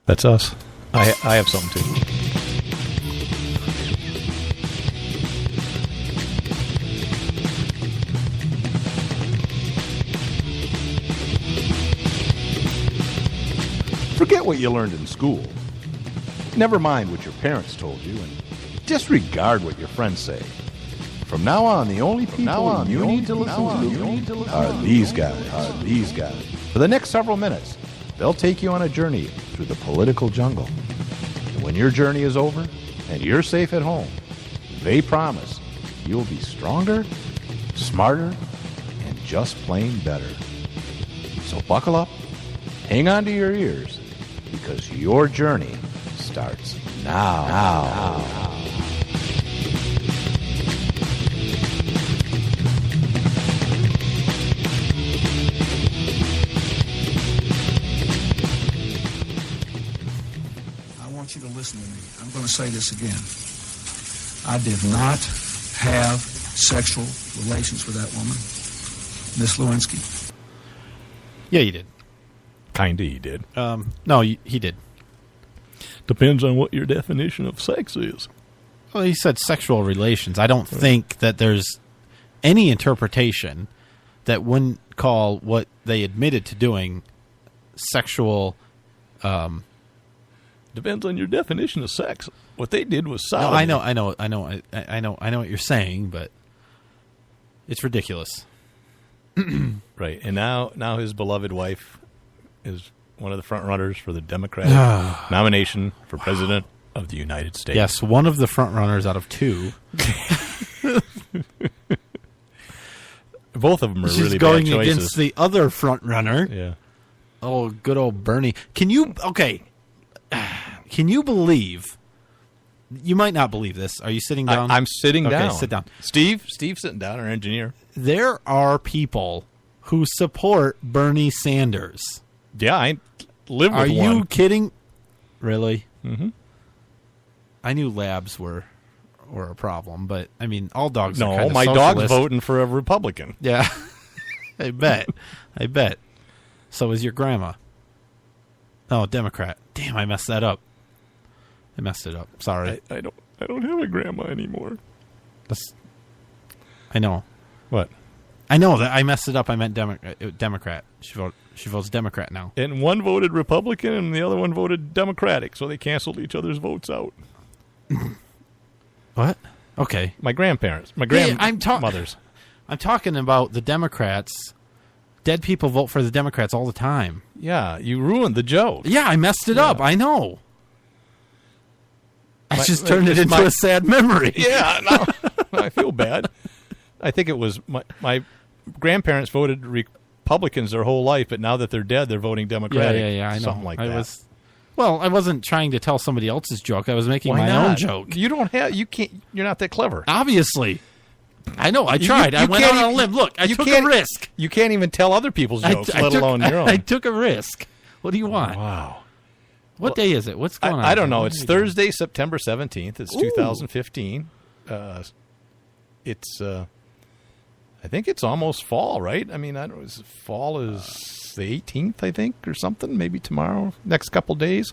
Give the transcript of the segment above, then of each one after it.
That's us. I have something too. Forget what you learned in school. Never mind what your parents told you, and disregard what your friends say. From now on, the only people you need to listen to are these guys. For the next several minutes, they'll take you on a journey through the political jungle. And when your journey is over and you're safe at home, they promise you'll be stronger, smarter, and just plain better. So buckle up, hang on to your ears, because your journey starts now. I want you to listen to me. I'm going to say this again. I did not have sexual relations with that woman, Miss Lewinsky. Yeah, you did. Kinda, he did. No, he did. Depends on what your definition of sex is. Well, he said sexual relations. I don't think that there's any interpretation that wouldn't call what they admitted to doing sexual. Depends on your definition of sex. What they did was sodomy. No, I know what you're saying, but it's ridiculous. Right, and now his beloved wife is one of the front runners for the Democratic nomination for President of the United States. Yes, one of the front runners out of two. Both of them are She's really going bad choices. against the other front runner. Yeah. Oh, good old Bernie. Can you believe? You might not believe this. Are you sitting down? I'm sitting down. Okay, sit down. Steve's sitting down, our engineer. There are people who support Bernie Sanders. Yeah, I live with Are one. you kidding? Really? Mm-hmm. I knew labs were a problem, but I mean, all dogs are No, kind of my socialist. dog's voting for a Republican. Yeah, I bet. So is your grandma. Oh, Democrat. Damn, I messed that up. I messed it up. Sorry. I don't have a grandma anymore. I know. What? I know that I messed it up. I meant Democrat. She votes Democrat now. And one voted Republican and the other one voted Democratic, so they canceled each other's votes out. What? Okay. My grandparents. My grandmothers. I'm talking about the Democrats. Dead people vote for the Democrats all the time. Yeah, you ruined the joke. Yeah, I messed it up. I know. I just turned it into a sad memory. Yeah, no, I feel bad. I think it was my grandparents voted Republicans their whole life, but now that they're dead, they're voting Democratic. Yeah, I know. Something like that. I wasn't trying to tell somebody else's joke. I was making Why my not? own joke. You can't. You're not that clever. Obviously. I know. I tried. I went out on a limb. Look, I took a risk. You can't even tell other people's jokes, let alone your own. I took a risk. What do you want? Wow. What day is it? What's going on? I don't know. It's Thursday, September 17th. It's 2015. It's I think it's almost fall, right? I mean, fall is the 18th, I think, or something. Maybe tomorrow, next couple days.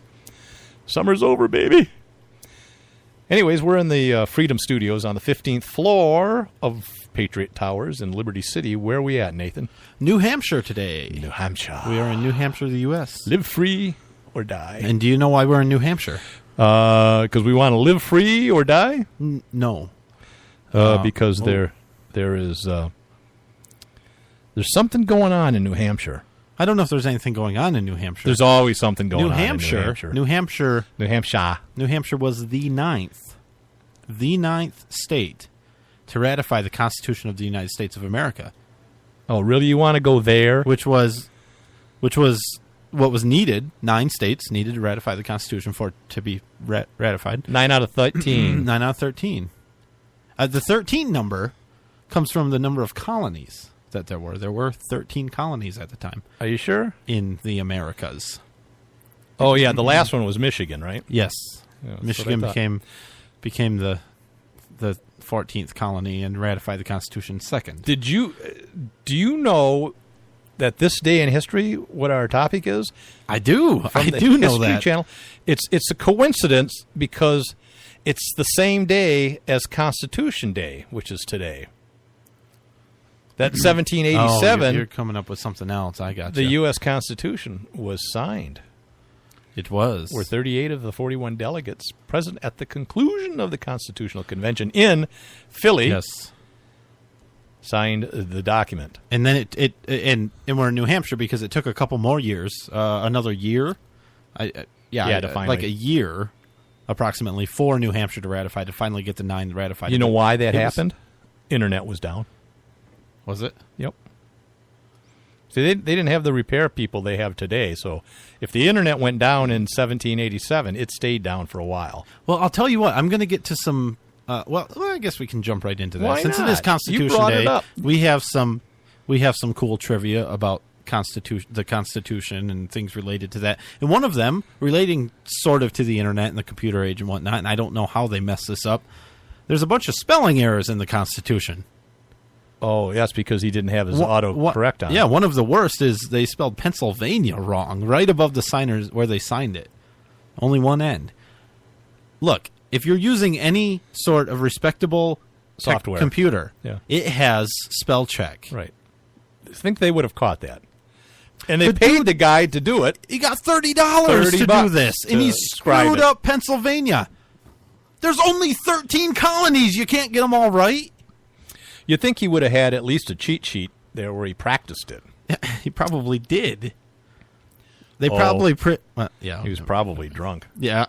Summer's over, baby. Anyways, we're in the Freedom Studios on the 15th floor of Patriot Towers in Liberty City. Where are we at, Nathan? New Hampshire today. New Hampshire. We are in New Hampshire, the U.S. Live free or die. And do you know why we're in New Hampshire? Because we want to live free or die? No. Because there is there's something going on in New Hampshire. I don't know if there's anything going on in New Hampshire. There's always something going on in New Hampshire. New Hampshire was the ninth state to ratify the Constitution of the United States of America. Oh, really? You want to go there? Which was what was needed. 9 states needed to ratify the Constitution for it to be ratified. 9 out of 13. 9 out of 13. The 13 number comes from the number of colonies that there were. There were 13 colonies at the time. Are you sure? In the Americas. Oh, yeah. The last one was Michigan, right? Yes. Yeah, Michigan became the 14th colony and ratified the Constitution second. Do you know that this day in history, what our topic is? I do. From I the do know History that. Channel. It's a coincidence because it's the same day as Constitution Day, which is today. That 1787, you're coming up with something else. I got the you. U.S. Constitution was signed. It was. Were 38 of the 41 delegates present at the conclusion of the Constitutional Convention in Philly. Yes. Signed the document. And then and we're in New Hampshire because it took a couple more years, another year. To finally. Like a year, approximately, for New Hampshire to ratify, to finally get the 9 ratified. You know why that happened? Internet was down. Was it? Yep. See, they didn't have the repair people they have today. So if the internet went down in 1787, it stayed down for a while. Well, I'll tell you what. I'm going to get to some. Well, I guess we can jump right into that. Why Since not? it is You Constitution brought Day, it up. we have some cool trivia about the Constitution and things related to that. And one of them relating sort of to the internet and the computer age and whatnot. And I don't know how they messed this up. There's a bunch of spelling errors in the Constitution. Oh, that's because he didn't have his autocorrect on. Yeah, one of the worst is they spelled Pennsylvania wrong right above the signers where they signed it. Only one end. Look, if you're using any sort of respectable software computer, Yeah. it has spell check. Right. I think they would have caught that. And they paid the guy to do it. He got $30 to do this, and he screwed up Pennsylvania. There's only 13 colonies. You can't get them all right. You'd think he would have had at least a cheat sheet there where he practiced it. He probably did. They probably He was probably drunk. Yeah.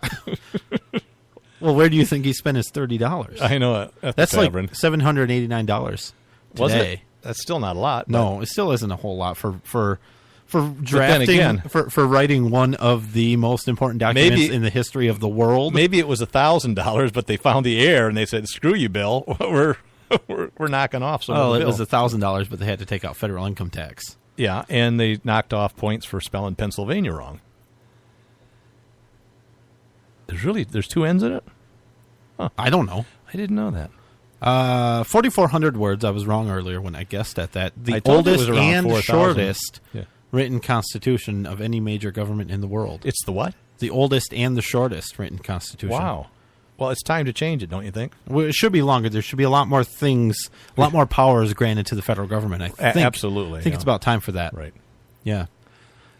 Well, where do you think he spent his $30? I know. That's like $789 today. Wasn't it? That's still not a lot. No, it still isn't a whole lot for then drafting, again, for writing one of the most important documents in the history of the world. Maybe it was $1,000, but they found the error and they said, "Screw you, Bill. We're knocking off some of the it bill." was $1,000, but they had to take out federal income tax. Yeah, and they knocked off points for spelling Pennsylvania wrong. There's 2 N's in it? Huh. I don't know. I didn't know that. 4,400 words. I was wrong earlier when I guessed at that. The I told you it was oldest around and 4,000. shortest Yeah. written constitution of any major government in the world. It's the what? The oldest and the shortest written constitution. Wow. Well, it's time to change it, don't you think? Well, it should be longer. There should be a lot more things, a lot more powers granted to the federal government. I think. Absolutely. I think it's about time for that. Right. Yeah.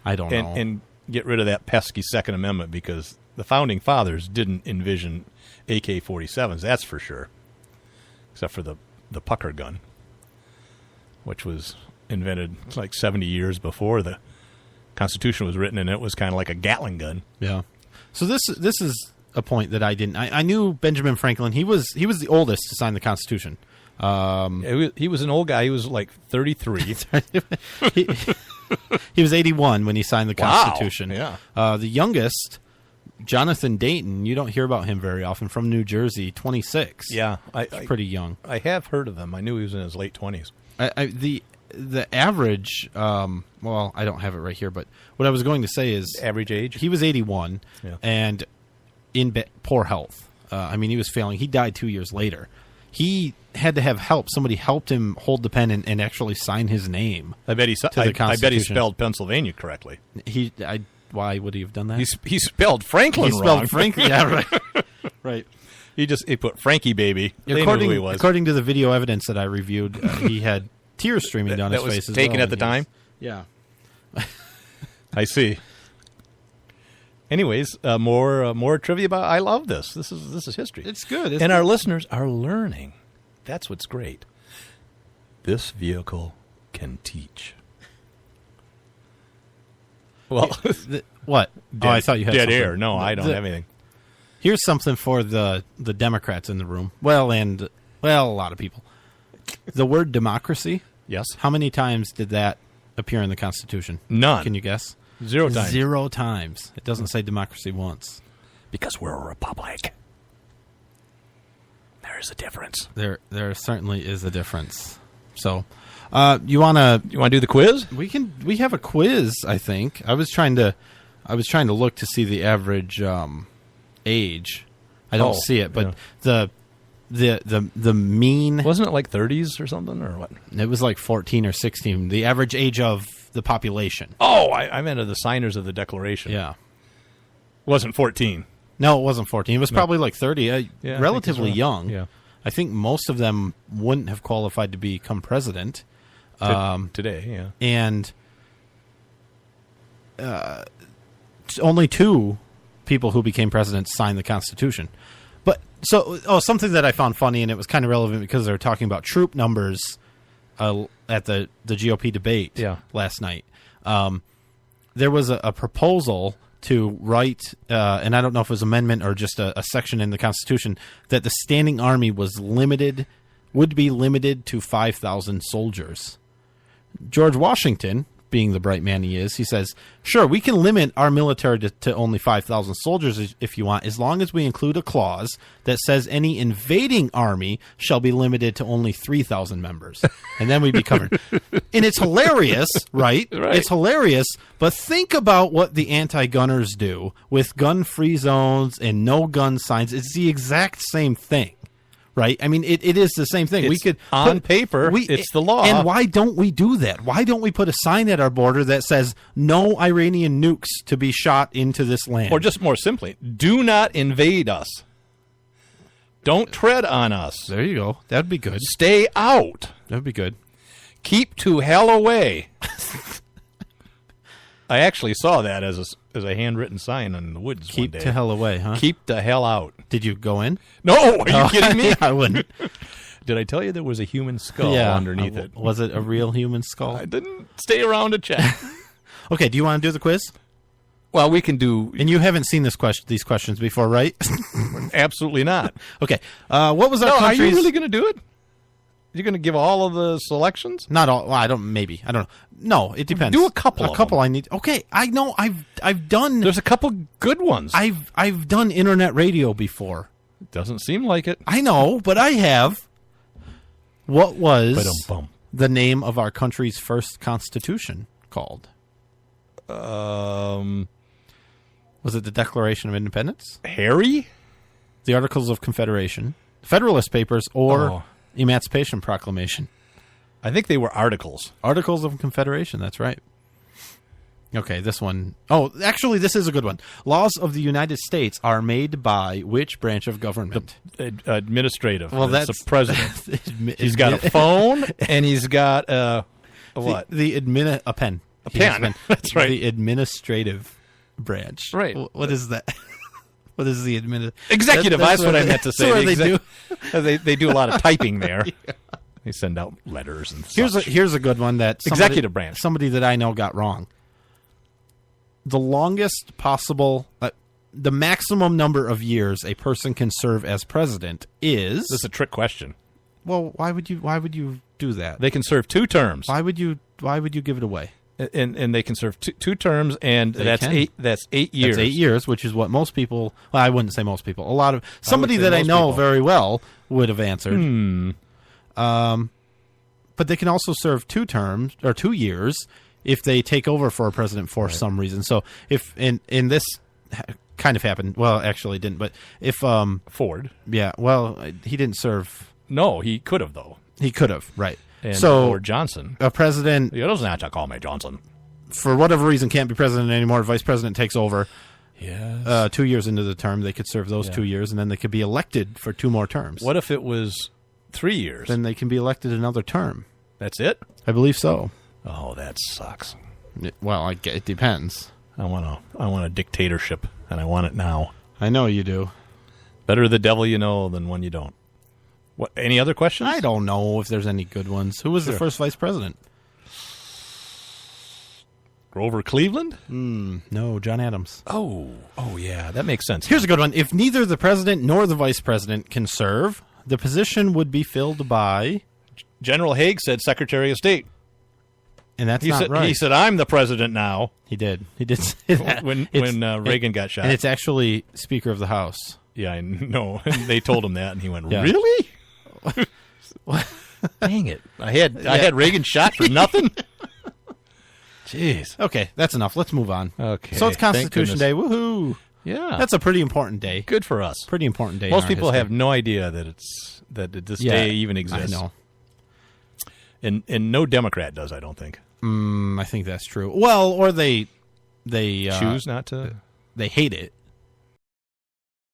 I don't know. And get rid of that pesky Second Amendment because the Founding Fathers didn't envision AK-47s, that's for sure. Except for the pucker gun, which was invented like 70 years before the Constitution was written, and it was kind of like a Gatling gun. Yeah. So this is a point that I didn't. I knew Benjamin Franklin. He was the oldest to sign the Constitution. He was an old guy. He was like 33. He was 81 when he signed the Constitution. Wow. Yeah. The youngest, Jonathan Dayton, you don't hear about him very often, from New Jersey, 26. Yeah. He's pretty young. I have heard of him. I knew he was in his late 20s. The average, well, I don't have it right here, but what I was going to say is Average age? he was 81 Yeah. and in poor health. I mean, he was failing. He died 2 years later. He had to have help. Somebody helped him hold the pen and actually sign his name. I bet he spelled Pennsylvania correctly. Why would he have done that? He spelled Franklin He wrong. spelled Franklin. Yeah, right. Right. He put Frankie baby. They knew who he was. According to the video evidence that I reviewed, he had tears streaming down his that was face. taken at the time? Yeah. I see. Anyways, more trivia about. I love this. This is history. It's good. And our listeners are learning. That's what's great. This vehicle can teach. Well, what? I thought you had dead something. air. No, I don't have anything. Here's something for the Democrats in the room. Well, a lot of people. The word democracy. Yes. How many times did that appear in the Constitution? None. Can you guess? 0 times. 0 times. It doesn't say democracy once. Because we're a republic. There is a difference. There certainly is a difference. So, you want to do the quiz? We have a quiz, I think. I was trying to look to see the average age. I don't see it, but the mean, wasn't it like 30s or something or what? It was like 14 or 16. The average age of the population. Oh, I meant of the signers of the Declaration. Yeah. It wasn't 14. No, it wasn't 14. It was probably like 30. Yeah, relatively I think young. Yeah. I think most of them wouldn't have qualified to become president. Today, yeah. And only 2 people who became president signed the Constitution. But something that I found funny, and it was kind of relevant because they were talking about troop numbers at the GOP debate last night. There was a proposal to write, and I don't know if it was an amendment or just a section in the Constitution, that the standing army would be limited to 5,000 soldiers. George Washington, being the bright man he is, he says, sure, we can limit our military to only 5,000 soldiers if you want, as long as we include a clause that says any invading army shall be limited to only 3,000 members. And then we'd be covered. And it's hilarious, right? It's hilarious, but think about what the anti-gunners do with gun-free zones and no-gun signs. It's the exact same thing. Right? I mean, it is the same thing. We could on paper, it's the law. And why don't we do that? Why don't we put a sign at our border that says no Iranian nukes to be shot into this land? Or just more simply, do not invade us. Don't tread on us. There you go. That'd be good. Stay out. That'd be good. Keep to hell away. I actually saw that as a handwritten sign in the woods one day. Keep to hell away, huh? Keep the hell out. Did you go in? No, are you kidding me? I wouldn't. Did I tell you there was a human skull underneath it? Was it a real human skull? I didn't stay around to check. Okay, do you want to do the quiz? Well, we can do... And you haven't seen these questions before, right? Absolutely not. Okay, what was our country's... Are you really going to do it? You're going to give all of the selections? Not all. Well, I don't. Maybe I don't know. No, it depends. Do a couple. A couple. I need. Okay, I know. I've done. There's a couple good ones. I've done internet radio before. It doesn't seem like it. I know, but I have. What was Ba-dum-bum. the name of our country's first constitution called? Was it the Declaration of Independence? Harry? The Articles of Confederation, Federalist Papers, or Emancipation Proclamation? I think they were articles. Articles of Confederation, that's right. Okay, this one. Oh, actually, this is a good one. Laws of the United States are made by which branch of government? Administrative. Well, that's the president. He's got a phone, and he's got what? A pen. A pen. That's right. The administrative branch. Right. What is that? What is the executive? That's what I meant to say. That's what they do a lot of typing there. Yeah. They send out letters and such. Here's a good one that executive branch. Somebody that I know got wrong. The longest possible, the maximum number of years a person can serve as president is. This is a trick question. Well, why would you do that? They can serve 2 terms. Why would you give it away? And they can serve two terms, and that's 8 years. That's 8 years, which is what most people. Well, I wouldn't say most people. A lot of somebody that I know very well would have answered. But they can also serve 2 terms or 2 years if they take over for a president for some reason. So if in this kind of happened, well, actually it didn't. But if Ford, yeah, well, he didn't serve. No, he could have though. He could have, right? And so or Johnson, a president. He doesn't have to call me Johnson. For whatever reason, can't be president anymore. Vice president takes over. Yes. 2 years into the term, they could serve those 2 years, and then they could be elected for 2 more terms. What if it was 3 years? Then they can be elected another term. That's it? I believe so. Oh, that sucks. Well, it depends. I want a dictatorship, and I want it now. I know you do. Better the devil you know than one you don't. What? Any other questions? I don't know if there's any good ones. Who was the first vice president? Grover Cleveland? No, John Adams. Oh, yeah, that makes sense. Here's a good one. If neither the president nor the vice president can serve, the position would be filled by... General Haig said Secretary of State. And that's not right. He said, I'm the president now. He did. He did say that. when Reagan got shot. And it's actually Speaker of the House. Yeah, I know. They told him that, and he went, Yeah. Really? Dang it. I had Reagan shot for nothing? Jeez. Okay, that's enough. Let's move on. Okay. So it's Constitution Day. Woohoo. Yeah. That's a pretty important day. Good for us. Pretty important day. Most people have no idea that this day even exists. I know. And no Democrat does, I don't think. I think that's true. Well, or they choose not to. They hate it.